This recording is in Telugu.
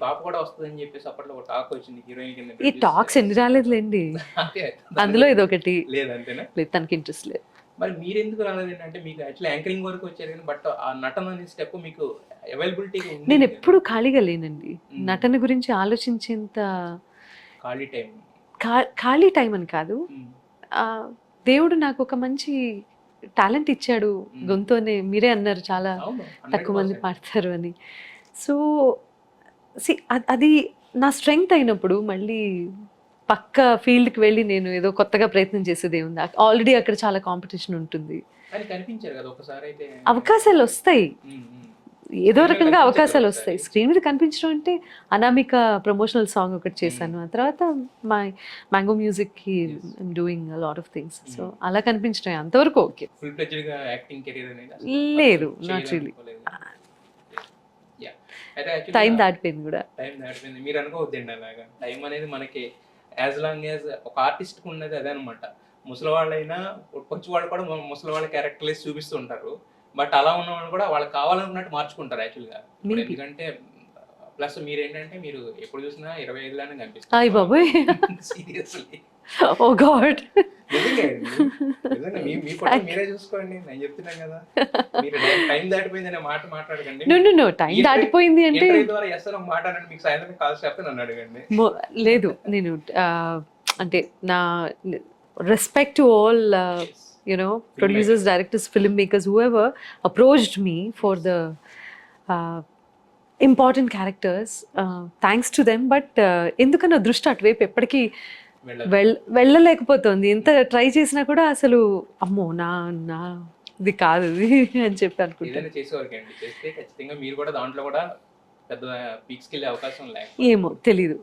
పాప కూడా వస్తదని చెప్పేసి అప్పట్లో ఒక టాక్ వచ్చింది హీరోయిన్ కింద ఈ ఇంట్రడ్యూస్ టాక్స్ ఎన్ని రాలేదులేండి, అదే అందులో ఇదొకటి. లేదు అంతేనా? లేదు, తనకి ఇంట్రెస్ట్ లేదు. మరి మీరెందుకు రాలేదండి? అంటే మీకు యాక్చువల్లీ యాంకరింగ్ వరకు వచ్చారు కానీ బట్ ఆ నటన అనే స్టెప్ మీకు అవైలబిలిటీగా నేను ఉండేది కదా! ఎప్పుడు ఖాళీగా లేనండి. హ్మ్. నటన గురించి ఆలోచించేంత ఖాళీ టైం. ఖాళీ టైం అని కాదు. హ్మ్. దేవుడు నాకు ఒక మంచి టాలెంట్ ఇచ్చాడు. హ్మ్. గొంతు అనే మీరే అన్నారు చాలా అవును. తక్కువ మంది 100%. పాడతారు అని. సో, అది నా స్ట్రెంగ్త్ అయినప్పుడు మళ్ళీ పక్క ఫీల్డ్‌కి వెళ్ళి నేను ఏదో కొత్తగా ప్రయత్నం చేసేదేముంది. ఆల్రెడీ అక్కడ చాలా కాంపిటీషన్ ఉంటుంది. కానీ కనిపించారు కదా! ఒకసారైతే. అవకాశాలొస్తాయి. హ్మ్. హ్మ్. ఏదో స్క్రీన్ మీద రకంగా కనిపించారు కదా అవకాశాలొస్తాయి. ఒకసారి. స్క్రీన్ మీద కనిపించడం అంటే, అనామిక ప్రమోషనల్ సాంగ్ ఒకటి హ్మ్. చేశాను. ఆ తర్వాత మై మ్యాంగో మ్యూజిక్‌కి yes. I'm doing a lot of things. So, హ్మ్. అలా కనిపించడం అంతవరకు ఓకే. ఫుల్ ఫ్లెడ్జ్డ్‌గా యాక్టింగ్ కెరీర్ అనేది అసలు లేదు, పర్సూ నాట్ రియల్లీ. చేయాలనుకోలేదు. యాహ్! అయితే యాక్చువల్‌గా టైం దాటిపోయింది గూడా. టైం దాటిపోయింది. మీరు అనుకోవద్దండి అలాగా. టైం అనేది మనకి యాస్ లాంగ్ యాస్ ఒక ఆర్టిస్ట్‌కి ఉన్నది అదే అనమాట. ముసలివాళ్ళైనా కొంచెం వాళ్ళు కూడా ముసలివాళ్ళ క్యారెక్టర్‌లేసి చూపిస్తూ ఉంటారు. బట్ అలా ఉన్నవాళ్ళు కూడా వాళ్ళకి కావాలనుకున్నట్టు మార్చుకుంటారు యాక్చువల్‌గా. ఇప్పుడు మేబీ. ఎందుకంటే ప్లస్ మీరేంటంటే మీరు ఎప్పుడు చూసినా 25 లానే అయ్ కనిపిస్తారు. బాబోయ్! సీరియస్‌లీ. ఓహ్ గాడ్! నిజంగా అండి. నిజంగా మీ మీ ఫోటో మీరే చూసుకోండి. నేను చెప్తున్నాను కదా! మీరు టైం దాటిపోయిందనే మాట మాట్లాడకండి. No, no, no. టైం దాటిపోయింది అంటే ఇంటర్వ్యూ ద్వారా ఎస్ అని ఒక మాట అనండి. మీకు సాయంత్రం కాల్స్ చేస్తే నన్ను అడగండి. లేదు. నేను అంటే నా respect to all yes. producers, directors, filmmakers, whoever approached me for the uh, important characters. Thanks to them. But ఎందుకన్నా దృష్టి అటువైపు ఎప్పటికీ వెళ్ళదు. వెళ్ళలేకపోతుంది. ఎంత ట్రై చేసినా కూడా అసలు అమ్మో! నా నా ఇది కాదు ఇది అని చెప్పి అనుకుంటాను. ఏదైనా చేసేవారికండి. చేస్తే ఖచ్చితంగా మీరు కూడా దాంట్లో కూడా పెద్ద పీక్స్‌కెళ్ళే అవకాశం లేకపోతే ఏమో తెలీదు.